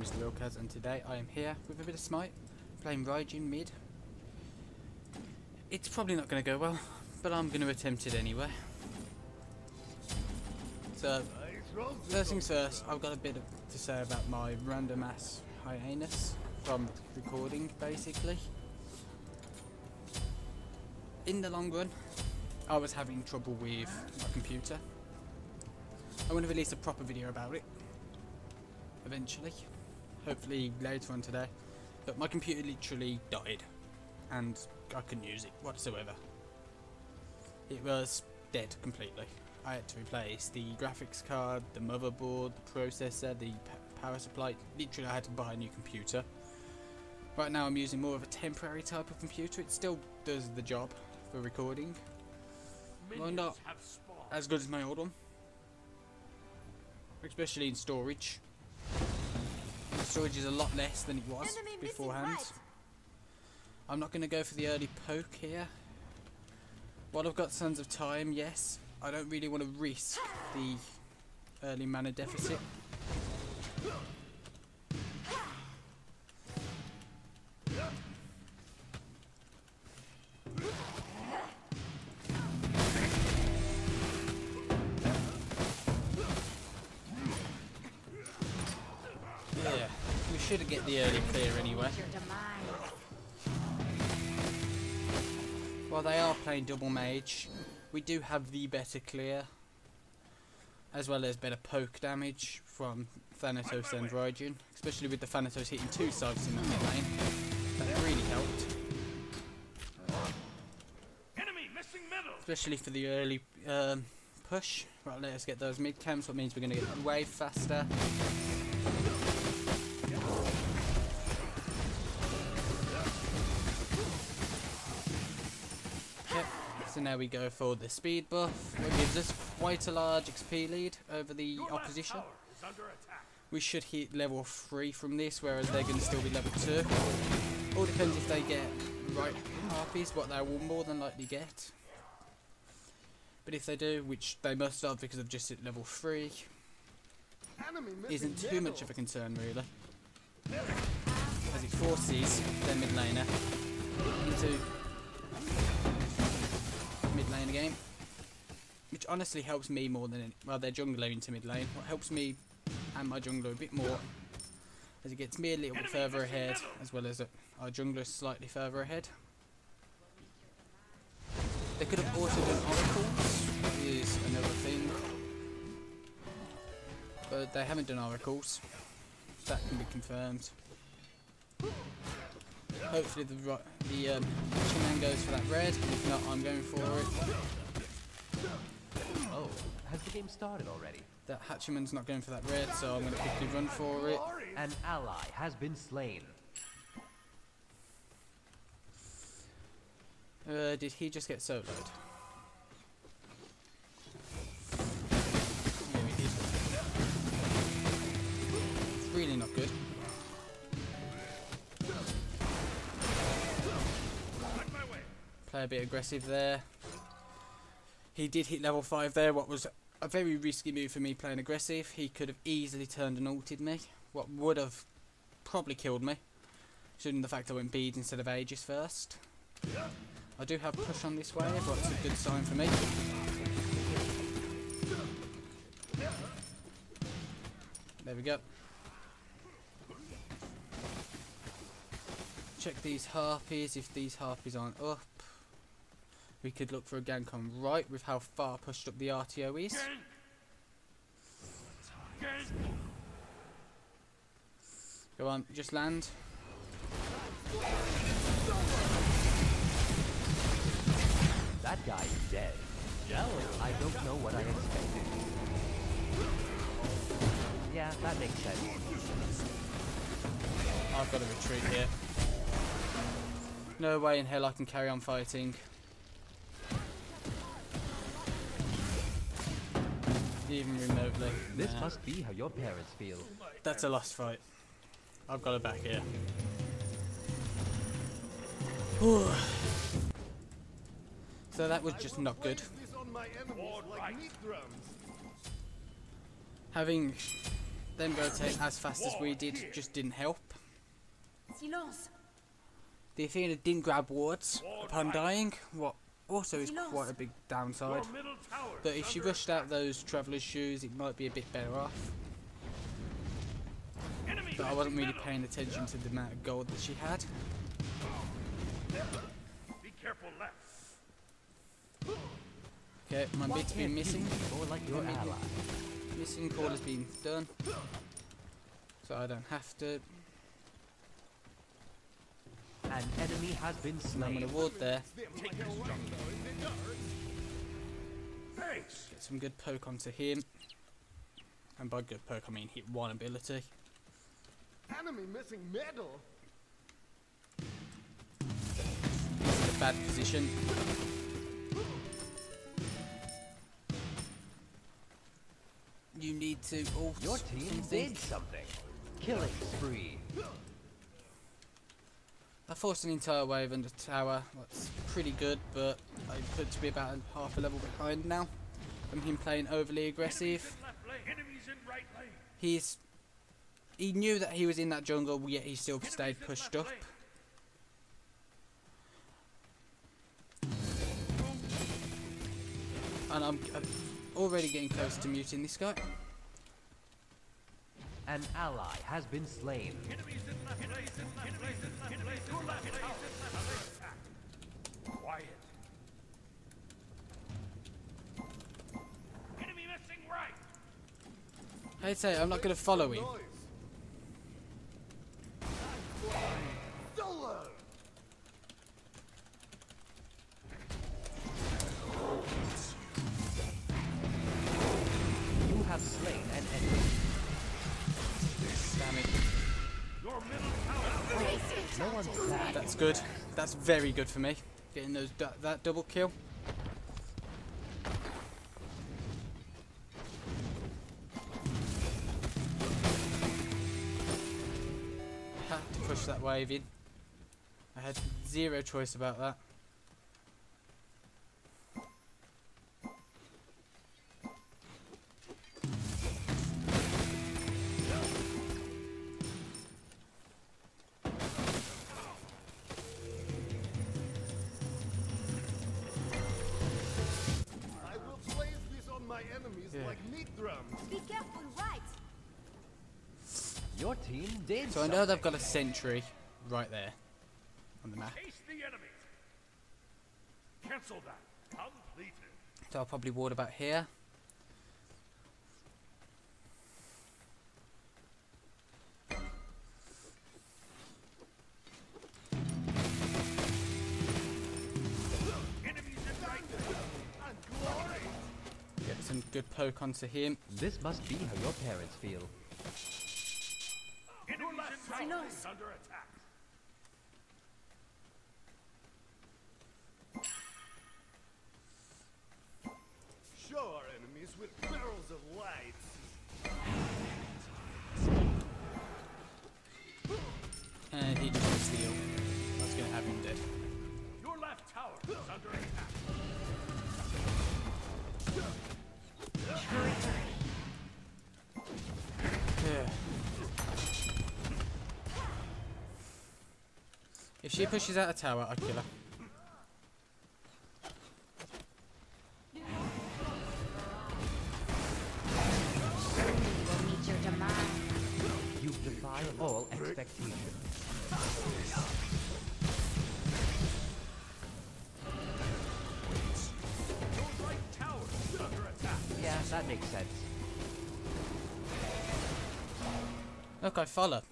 name is Rilcaz, and today I am here with a bit of Smite, playing Raijin mid. It's probably not going to go well, but I'm going to attempt it anyway. So, first things first, I've got a bit to say about my random ass hiatus from recording, basically. In the long run, I was having trouble with my computer. I want to release a proper video about it eventually, hopefully later on today, but my computer literally died and I couldn't use it whatsoever. It was dead completely. I had to replace the graphics card, the motherboard, the processor, the power supply. Literally I had to buy a new computer. Right now I'm using more of a temporary type of computer. It still does the job for recording, well, not as good as my old one, especially in storage. The storage is a lot less than it was beforehand. I'm not going to go for the early poke here. While I've got tons of time, yes, I don't really want to risk the early mana deficit. Yeah, we should get the early clear anyway. While they are playing double mage, we do have the better clear, as well as better poke damage from Thanatos and Raijin, especially with the Thanatos hitting two sides in that mid lane. That really helped. Enemy missing middle. Especially for the early push. Right, let us get those mid camps, what means we're going to get the wave faster. So now we go for the speed buff, which gives us quite a large XP lead over the opposition. We should hit level 3 from this, whereas they're going to still be level 2. All depends if they get right harpies, what they will more than likely get. But if they do, which they must have because they've just hit level 3, isn't too much of a concern really, as it forces their mid laner into mid lane again, which honestly helps me more than any, well, their jungler into mid lane. What helps me and my jungler a bit more, as it gets me a little bit further ahead, as well as our jungler slightly further ahead. They could have also done oracles, is another thing, but they haven't done oracles. That can be confirmed. Hopefully the Hatchiman goes for that red, if not I'm going for it. Oh, has the game started already? That Hatchiman's not going for that red, so I'm going to quickly run for it. An ally has been slain. Did he just get soloed? Yeah, he did. It's really not good. Play a bit aggressive there. He did hit level 5 there, what was a very risky move for me playing aggressive. He could have easily turned and ulted me, what would have probably killed me, shouldn't the fact I went beads instead of Aegis first. I do have push on this wave, what's a good sign for me. There we go. Check these harpies. If these harpies aren't up, we could look for a gank on right with how far pushed up the RTO is. Go on, just land. That guy is dead. Well, I don't know what I expected. Yeah, that makes sense. I've got to retreat here. No way in hell I can carry on fighting. Even remotely. This must be how your parents feel. That's a lost fight. I've got it back here. So that was just not good. Having them rotate as fast as we did just didn't help. Silence. The Athena didn't grab wards upon dying, what also is quite a big downside. But if she rushed out those traveller's shoes, it might be a bit better off. But I wasn't really paying attention to the amount of gold that she had. Be careful left. Okay, my bit's been missing. More like your ally. Missing call has been done, so I don't have to. An enemy has been And I'm slain. gonna ward there. Thanks. Get some good poke onto him. And by good poke, I mean hit one ability. Enemy missing medal. This is a bad position. You need to ult Your team something. did something. Killing spree. I forced an entire wave under tower. That's pretty good, but I put to be about half a level behind now from him playing overly aggressive. Left lane. Enemies in right lane. He knew that he was in that jungle, yet he still stayed pushed up. And I'm already getting close to muting this guy. An ally has been slain. Enemies in left lane. Enemies in left lane. Enemies in left lane. Attack. Quiet. Enemy missing right. I'd say I'm not going to follow him. Noise. Solo. You have slain an enemy. Damn it. Your middle tower. No one's back. That's good. That's very good for me. Getting those that double kill. Had to push that wave in. I had zero choice about that. I will place this on my enemies Yeah. like meat drums. Be careful, right? Your team did So I know something. they've got a sentry right there on the map. Chase the enemies. Cancel that. Completed. So I'll probably ward about here. Enemies in right lane. And glory. Get some good poke onto him. This must be how your parents feel. Enemies in right lane is under attack. Show our enemies with barrels of lights. And he just missed the ult. That's going to have him dead. Your left tower is under attack. Yeah. If she pushes out a tower, I'd kill her. Will meet your demand. You defy all expectation. Your right tower is under attack. Yeah, that makes sense. Look, I follow.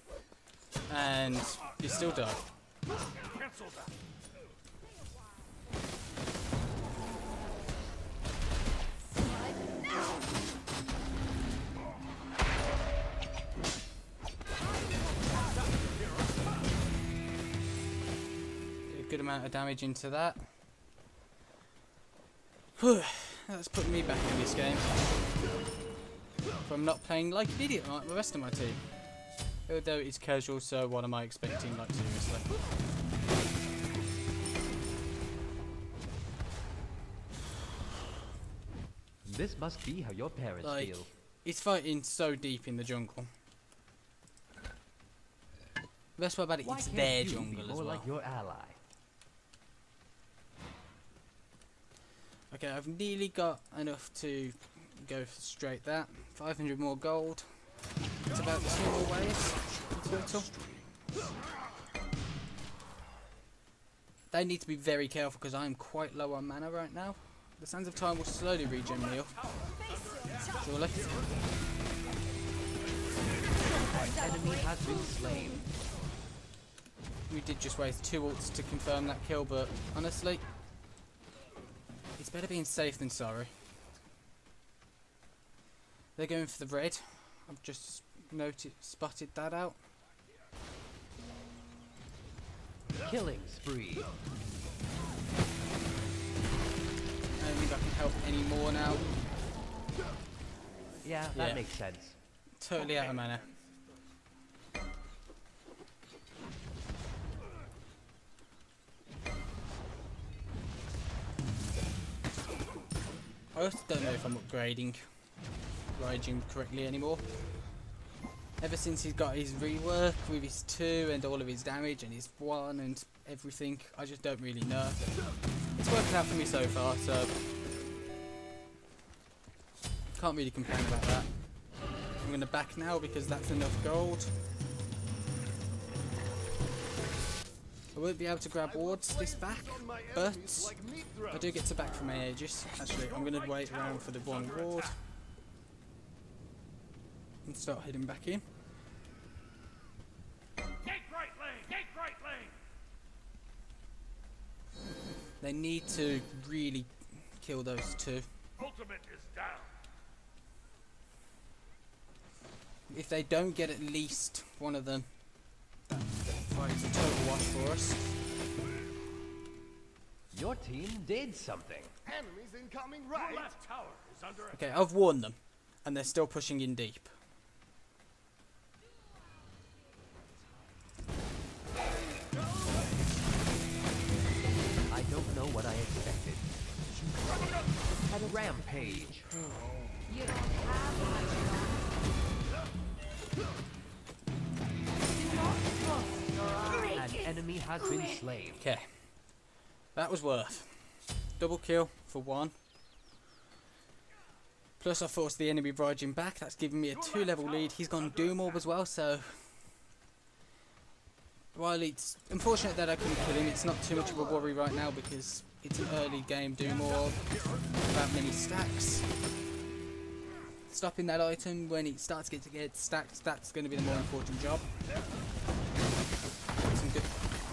And you still die. Cancel that. A good amount of damage into that. Whew, that's putting me back in this game. From not playing like an idiot like the rest of my team. Although it's casual, so what am I expecting, like, seriously? This must be how your parents Like, feel. He's fighting so deep in the jungle. The best part about it, Why it's can't their you be jungle as more well. like your ally? Okay, I've nearly got enough to go straight that. 500 more gold. It's about 2 more waves in total. They need to be very careful because I'm quite low on mana right now. The Sands of Time will slowly regen me up. Surely. An enemy has been slain. We did just waste 2 ults to confirm that kill, but honestly, it's better being safe than sorry. They're going for the red. I've just spotted that out. Killing spree. I don't think I can help any more now. Yeah, that Yeah. makes sense. Totally out of mana. I also don't know if I'm upgrading Raijin correctly anymore. Ever since he's got his rework with his 2 and all of his damage and his 1 and everything, I just don't really know. It's working out for me so far, so can't really complain about that. I'm going to back now because that's enough gold. I won't be able to grab wards this back, but I do get to back for my Aegis. Actually, I'm going to wait around for the 1 ward and start heading back in. Take right lane! Take right lane! They need to really kill those 2. Ultimate is down. If they don't get at least one of them, that fights a total wash for us. Your team did something. Enemies incoming Your right. left tower is under attack. Okay, I've warned them, and they're still pushing in deep. I don't know what I expected. Rampage. You don't have much longer. An enemy has been slain. Okay, that was worth. Double kill for 1. Plus I forced the enemy Raijin back. That's given me a 2-level lead. He's gone Doom Orb as well, so while it's unfortunate that I couldn't kill him, it's not too much of a worry right now because it's an early game Doom Orb without many stacks. Stopping that item when it starts to get stacked, that's going to be the more important job. Put some good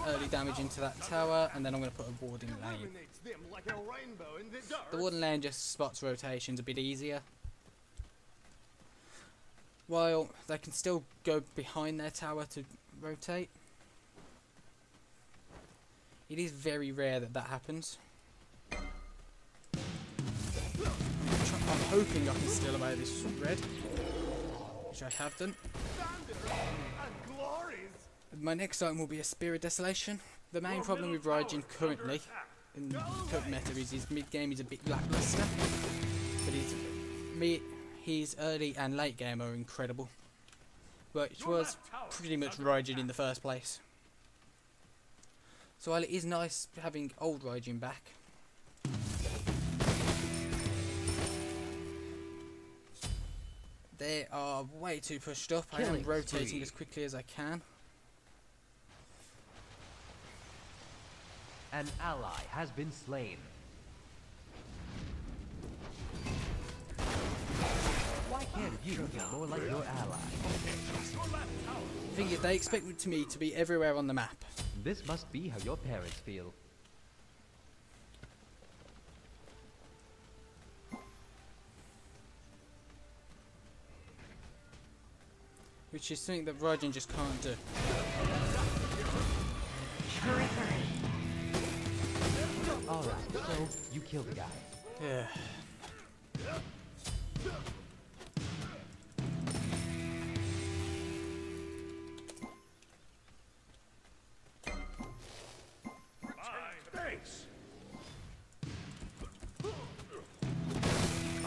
early damage into that tower, and then I'm going to put a warding lane. Illuminates them like a rainbow in the dark. The warding lane just spots rotations a bit easier. While they can still go behind their tower to rotate. It is very rare that that happens. I'm hoping I can steal away this red, which I have done. And glories. My next item will be a Spear of Desolation. The main problem with Raijin currently in current meta is his mid game is a bit lackluster, but his early and late game are incredible, which was pretty much Raijin in the first place. So while it is nice having old Raijin back, they are way too pushed up. I am Killing rotating spree. as quickly as I can. An ally has been slain. Why can't you be more like your ally? Thing is, they expect me to be everywhere on the map. This must be how your parents feel. Which is something that Raijin just can't do. Alright, so you kill the guy. Yeah. Thanks.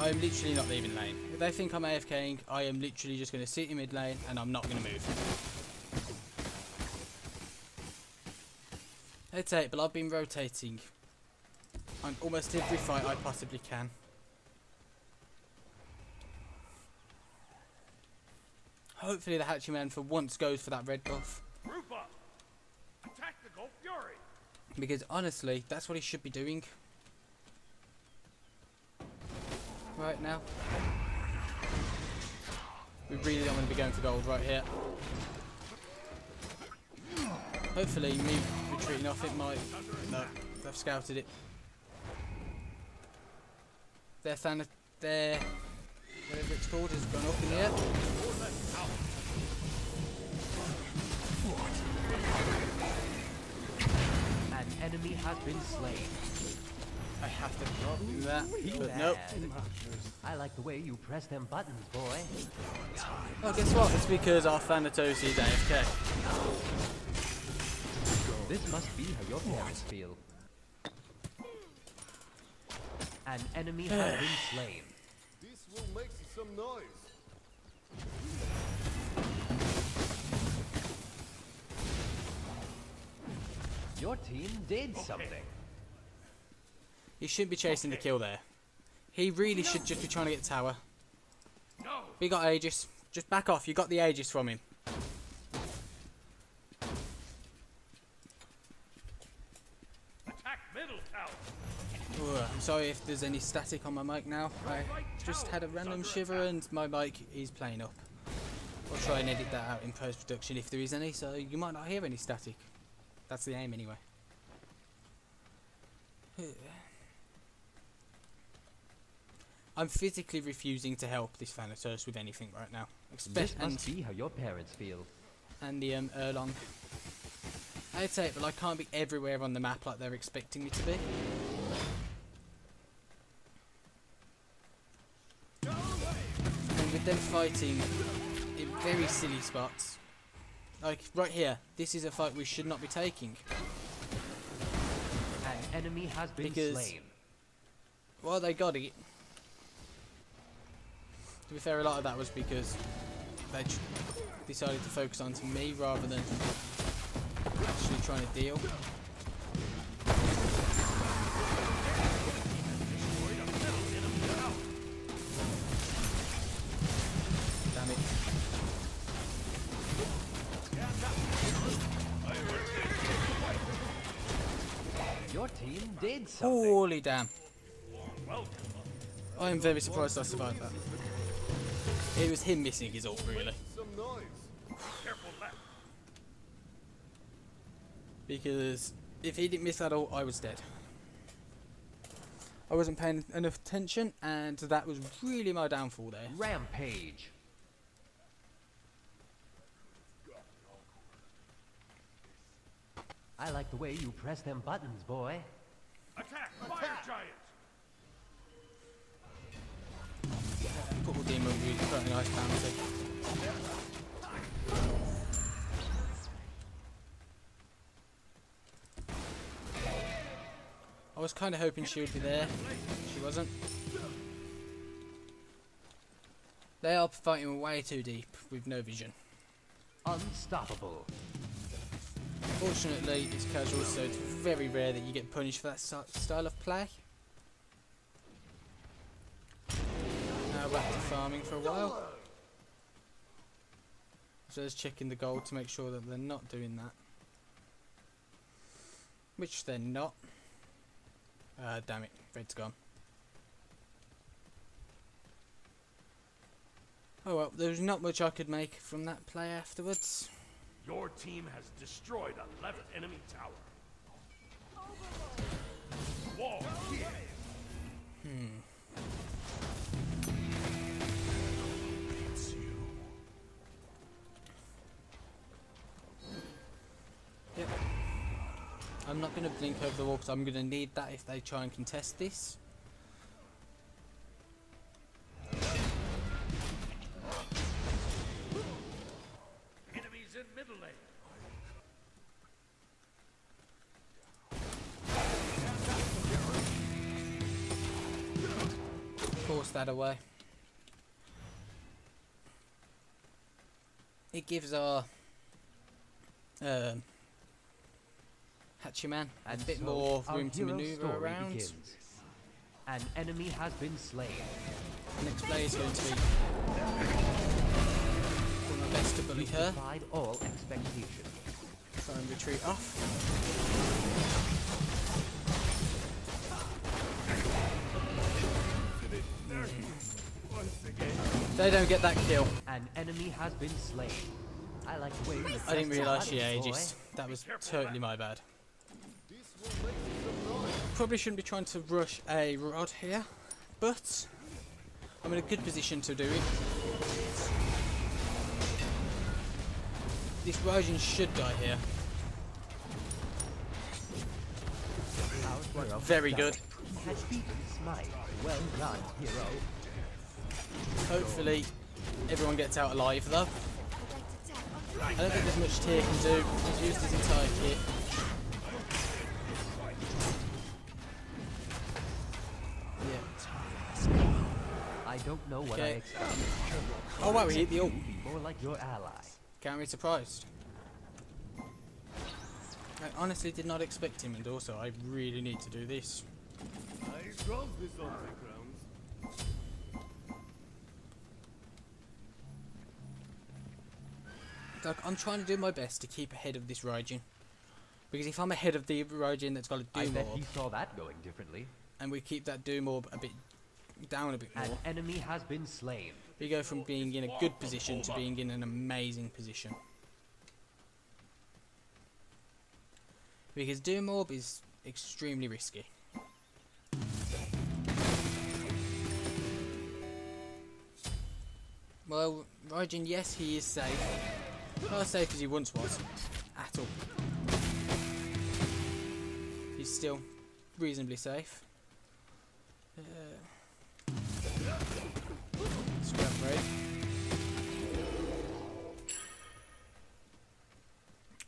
I am literally not leaving lane. If they think I'm AFKing, I am literally just going to sit in mid lane and I'm not going to move. That's it, but I've been rotating on almost every fight I possibly can. Hopefully the Hatchman for once goes for that red buff. Group up. Tactical fury. Because honestly, that's what he should be doing. Right now. We really don't want to be going for gold right here. Hopefully me retreating off it might... No, I've scouted it. Their Thanatos... Their... whatever it's called has gone up in the air. An enemy has been slain. I have to do that, but nope. I like the way you press them buttons, boy. Oh, guess what? It's because our Thanatos is AFK. This must be how your parents feel. An enemy has been slain. This will make some noise. Your team did something. He shouldn't be chasing the kill there. He really should just be trying to get the tower. No. We got Aegis. Just back off. You got the Aegis from him. Attack middle tower. Ugh, I'm sorry if there's any static on my mic now. I just had a random shiver and my mic is playing up. I'll try and edit that out in post-production if there is any, so you might not hear any static. That's the aim anyway. I'm physically refusing to help this Thanatos with anything right now. This must be how your parents feel. And the Erlong. I'd say it, but I can't be everywhere on the map like they're expecting me to be. And with them fighting in very silly spots. Like, right here, this is a fight we should not be taking. An enemy has been Because- slain. Well, they got it. To be fair, a lot of that was because they decided to focus on to me rather than actually trying to deal. Damn it. Your team did something. Holy damn. I am very surprised I survived that. It was him missing his ult, really. Some noise. Careful left. Because if he didn't miss that ult, I was dead. I wasn't paying enough attention, and that was really my downfall there. Rampage. I like the way you press them buttons, boy. Attack fire giant. Football Demon would be quite a nice bounty. I was kind of hoping she would be there. She wasn't. They are fighting way too deep with no vision. Unstoppable. Fortunately, it's casual, so it's very rare that you get punished for that style of play. Now back to farming for a while. So just checking the gold to make sure that they're not doing that. Which they're not. Damn it, red's gone. Oh well, there's not much I could make from that play afterwards. Your team has destroyed 11th enemy tower. Wall here. Yep. I'm not going to blink over the wall because I'm going to need that if they try and contest this. Enemies in middle lane. Of course, buff that away. It gives our Hachiman a bit so more our room to hero's maneuver story around. begins. An enemy has been slain. The next play is going to be doing my best to bully her. Defied all expectations. Try and retreat off. They don't get that kill. An enemy has been slain. I like the way you I didn't pressed realise the she buttons, ages. boy. That was totally my bad. Probably shouldn't be trying to rush a rod here, but I'm in a good position to do it. This Raijin should die here. Our hero Very good. has beaten Smite. Well done, hero. Hopefully everyone gets out alive though. I don't think there's much Tyr can do. He's used his entire kit. Yeah. I don't know what I Okay. expected. Oh wow, he hit the ult. Be more like your ally. Can't be surprised. I honestly did not expect him, and also I really need to do this. I drove this on the grounds. Like, I'm trying to do my best to keep ahead of this Raijin. Because if I'm ahead of the Raijin that's got a I Doom bet Orb, he saw that going differently. and we keep that Doom Orb a bit down a bit An more, enemy has been slain. we go from being in a good position to being in an amazing position. Because Doom Orb is extremely risky. Well, Raijin, yes, he is safe. Not as safe as he once was, at all. He's still reasonably safe. Scrap raid.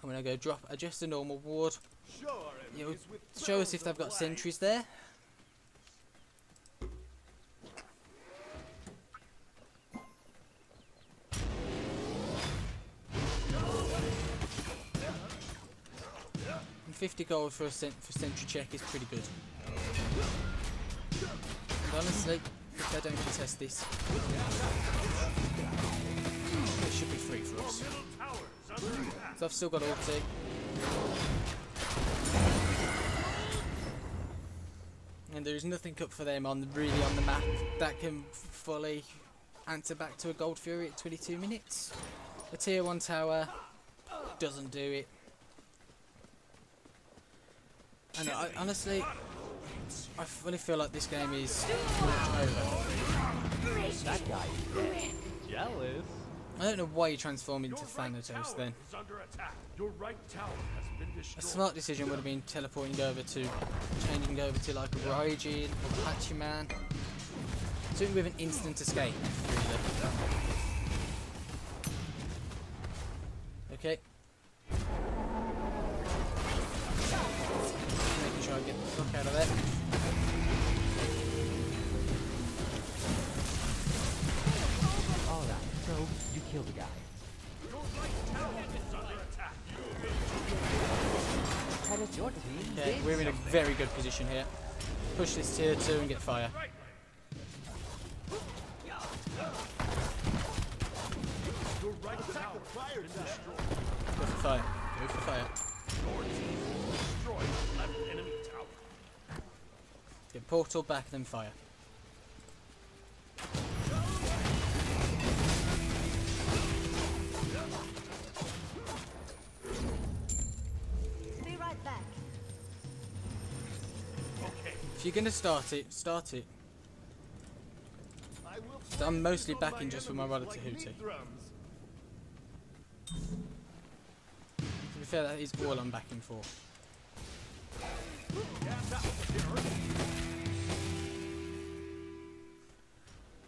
I'm gonna go drop just a normal ward. Show our It'll enemies with show us if barrels they've of got light. sentries there. And 50 gold for sentry check is pretty good. And honestly, if they don't contest this, it should be free for us. Middle tower's under attack. So I've still got ulti. And there's nothing up for them really on the map that can fully answer back to a Gold Fury at 22 minutes. A tier 1 tower doesn't do it. And honestly, I fully feel like this game is over. That guy is dead. Jealous. I don't know why you transform into Your right Thanatos tower then. is under attack. Your right tower has been A destroyed. smart decision would have been teleporting over to, changing over to like a Raijin or Hachiman. Something with an instant escape, really. Okay. Making sure I get the fuck out of there. Alright, so you killed the guy. Your right tower is under attack. That is your team. Okay, did we're in a something. very good position here. Push this tier 2 and get fire. Right. Your right tower has been destroyed. Go for fire. Go for fire. Your team has destroyed the left enemy tower. Get portal back, then fire. Be right back. Okay. If you're gonna start it, start it. I will So I'm mostly play backing my just for my enemies brother like Tahuti. meat drums. To be fair, that is all I'm backing for.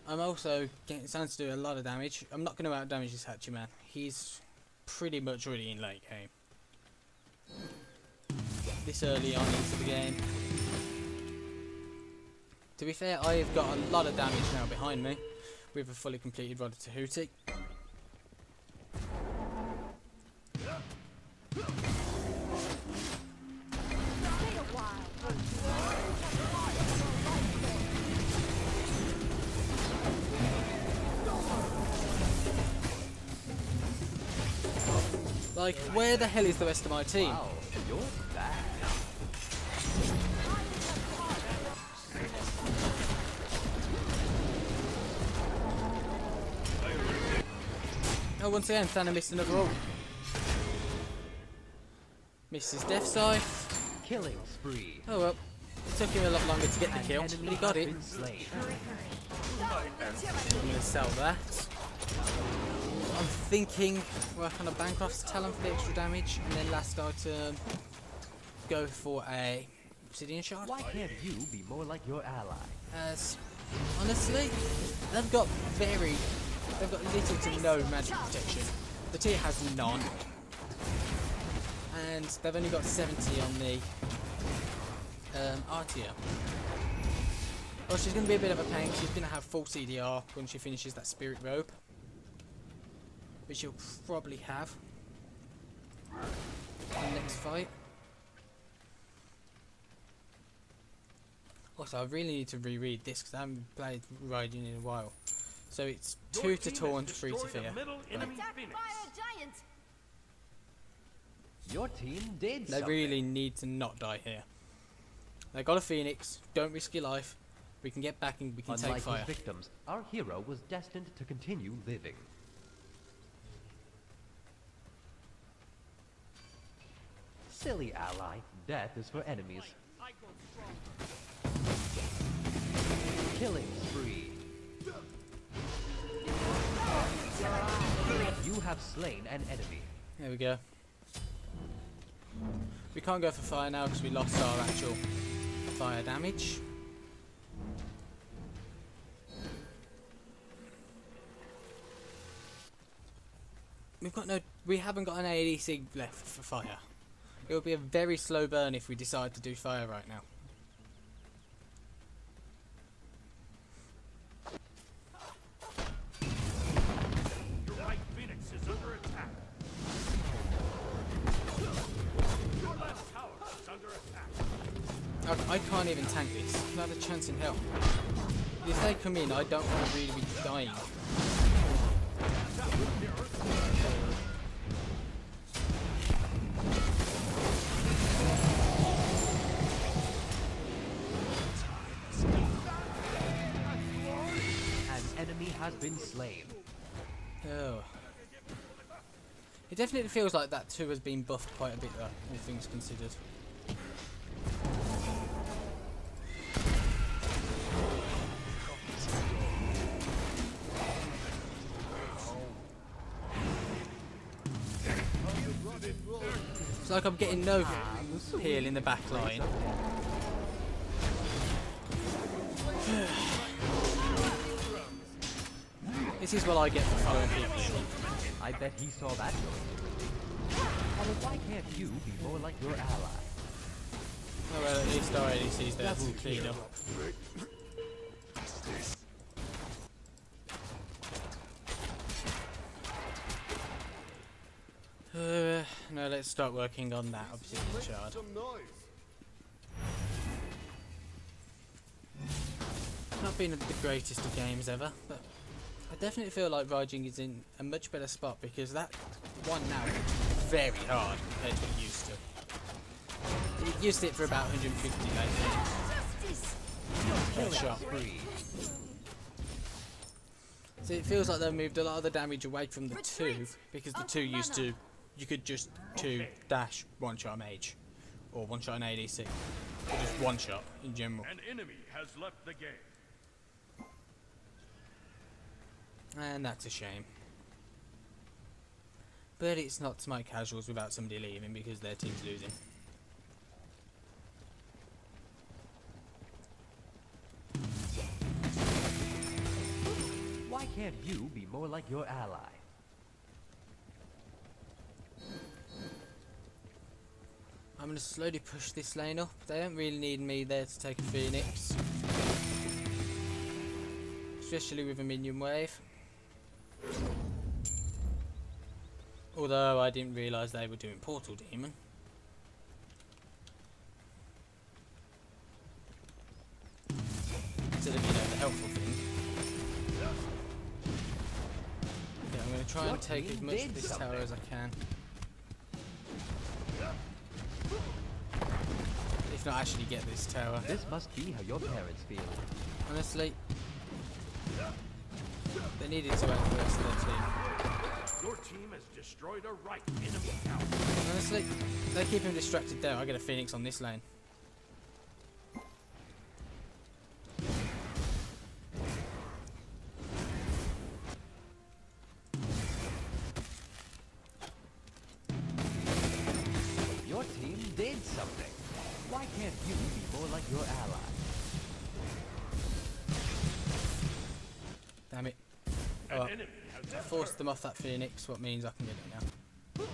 I'm also getting Sans to do a lot of damage. I'm not going to out damage this Hachiman. He's pretty much already in late game. This early on into the game. To be fair, I've got a lot of damage now behind me with a fully completed Rod of Tahuti. Stay a while. Like, where the hell is the rest of my team? Wow, you're bad. Oh, once again, Thanatos missed another ult. Missed his death scythe. Killing spree. Oh well, it took him a lot longer to get the kill, but he got it. Been slain. I'm going to sell that. I'm thinking work on a Bancroft's Talon for the extra damage, and then last item go for a Obsidian Shard. Why can't you be more like your ally? As honestly, they've got little to no magic protection. The tier has none, and they've only got 70 on the R tier. Well, she's going to be a bit of a pain. She's going to have full CDR when she finishes that Spirit Robe, which she'll probably have in the next fight. Also, I really need to reread this because I haven't played Raijin in a while. So it's 2 to taunt, 3 to fear. Attacked by a giant. Your team did They something. really need to not die here. They got a Phoenix. Don't risk your life. We can get back and we can take Unlike fire. his victims, our hero was destined to continue living. Silly ally, death is for enemies. I go strong. Killing spree. You have slain an enemy. There we go. We can't go for fire now because we lost our actual fire damage. We haven't got an ADC left for fire. It will be a very slow burn if we decide to do fire right now. Your right Phoenix is under attack. Your left tower is under attack. I can't even tank this. Not a chance in hell. If they come in, I don't want to really be dying. An enemy has been slain. Oh. It definitely feels like that too has been buffed quite a bit though, all things considered. It's like I'm getting no heal in the back line. This is what I get for following people in. I bet he saw that going. And why can't you be more like your ally? Oh well, at least our ADC's there to clean up. No, let's start working on that obsidian shard. Some noise. Not been the greatest of games ever, but I definitely feel like Raijin is in a much better spot because that one now is very hard compared to what it used to. It used it for about 150 lately. Per shot. Spree. So it feels like they've moved a lot of the damage away from the 2 because the 2 used to, you could just 2 dash one shot a mage or one shot an ADC or just one shot in general. An enemy has left the game. And that's a shame. But it's not Smite casuals without somebody leaving because their team's losing. Why can't you be more like your ally? I'm going to slowly push this lane up. They don't really need me there to take a Phoenix. especially with a minion wave. Although I didn't realise they were doing Portal Demon. Instead of, you know, the helpful thing. Okay, I'm going to try and take as much of this tower as I can. If not actually get this tower. This must be how your parents feel. Honestly, they needed to act first, their team. Your team has destroyed a right enemy tower. Honestly, they keep him distracted there. I get a Phoenix on this lane. Your team did something. Why can't you be more like your ally? Damn it. An Oh, enemy has been forced them off that Phoenix, what means I can get it now.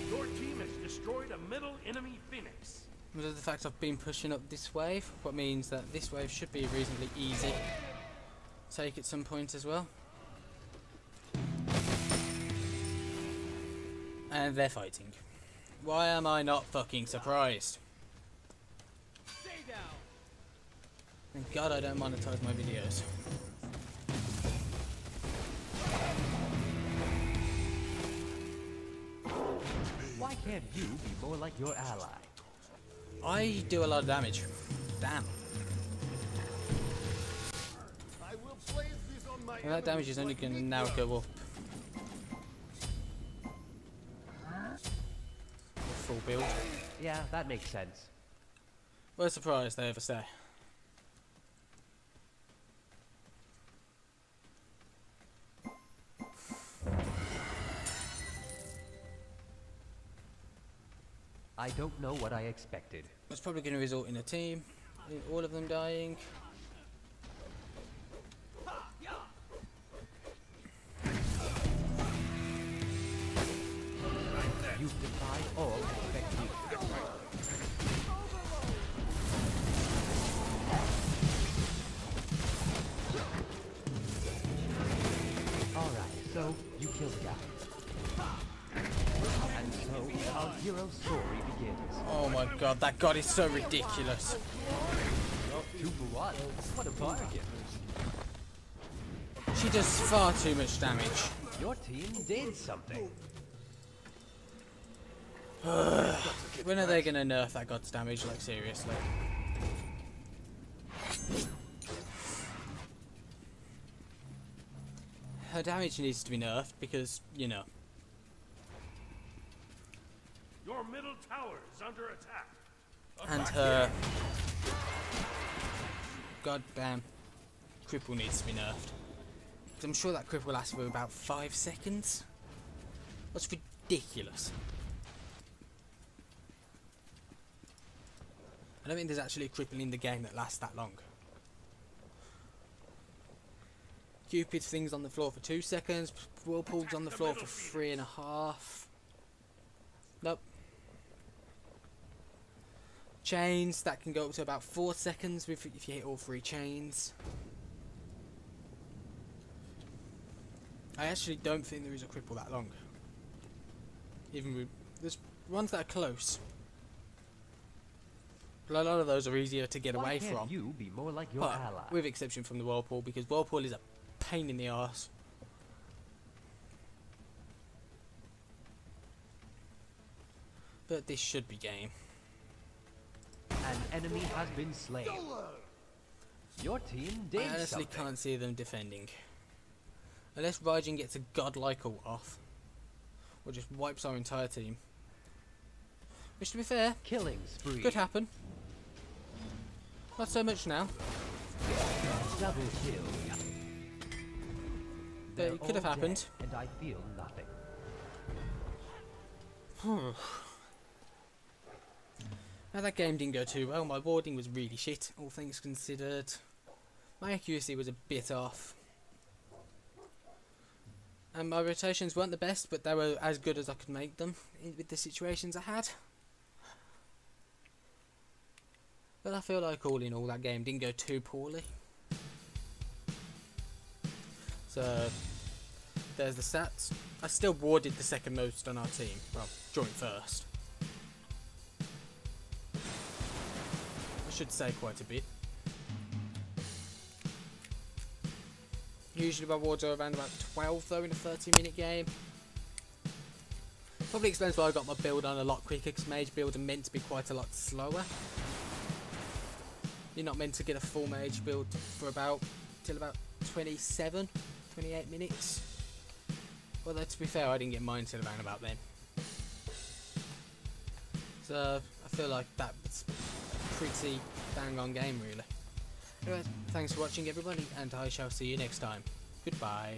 Your team has destroyed a middle enemy Phoenix. Because of the fact I've been pushing up this wave, what means that this wave should be reasonably easy to take at some point as well. And they're fighting. Why am I not fucking surprised? Thank God I don't monetize my videos. Why can't you be more like your ally? I do a lot of damage. Damn. I will blaze these on my And that damage is only going to now go up. Full build. Yeah, that makes sense. What a surprise they ever say. I don't know what I expected. It's probably going to result in a team, in all of them dying. You've defied all expectations. Alright, so you killed the guy. And so our hero's story begins. Oh my god, that god is so ridiculous. 2 for 1. What a bargain. She does far too much damage. Your team did something. When are they going to nerf that god's damage, like seriously? Her damage needs to be nerfed because, you know. Your middle tower is under attack. And her goddamn cripple needs to be nerfed. I'm sure that cripple lasts for about 5 seconds. That's ridiculous. I don't think there's actually a cripple in the game that lasts that long. Cupid's thing's on the floor for 2 seconds. Whirlpool's on the floor for 3.5. Nope. Chains, that can go up to about 4 seconds if you hit all 3 chains. I actually don't think there is a cripple that long. Even with, there's ones that are close. But a lot of those are easier to get away Why can't from. you be more like your But ally? with exception from the Whirlpool, because Whirlpool is a pain in the arse. But this should be game. An enemy has been slain. Your team did I honestly something. can't see them defending. Unless Raijin gets a godlike ult off. Or just wipes our entire team. Which, to be fair, Killing spree. could happen. Not so much now. Double kill. But They're it could have all happened. dead, and I feel nothing. Now that game didn't go too well. My warding was really shit, all things considered. My accuracy was a bit off. And my rotations weren't the best, but they were as good as I could make them with the situations I had. But I feel like all in all that game didn't go too poorly. So there's the stats. I still warded the second most on our team. Well, joint first. I should say quite a bit. Usually my wards are around about 12 though in a 30-minute game. Probably explains why I got my build on a lot quicker, because mage build are meant to be quite a lot slower. You're not meant to get a full mage build for till about 27, 28 minutes. Although to be fair, I didn't get mine till around about then. So I feel like that's a pretty bang on game really. Anyway, thanks for watching everybody, and I shall see you next time. Goodbye.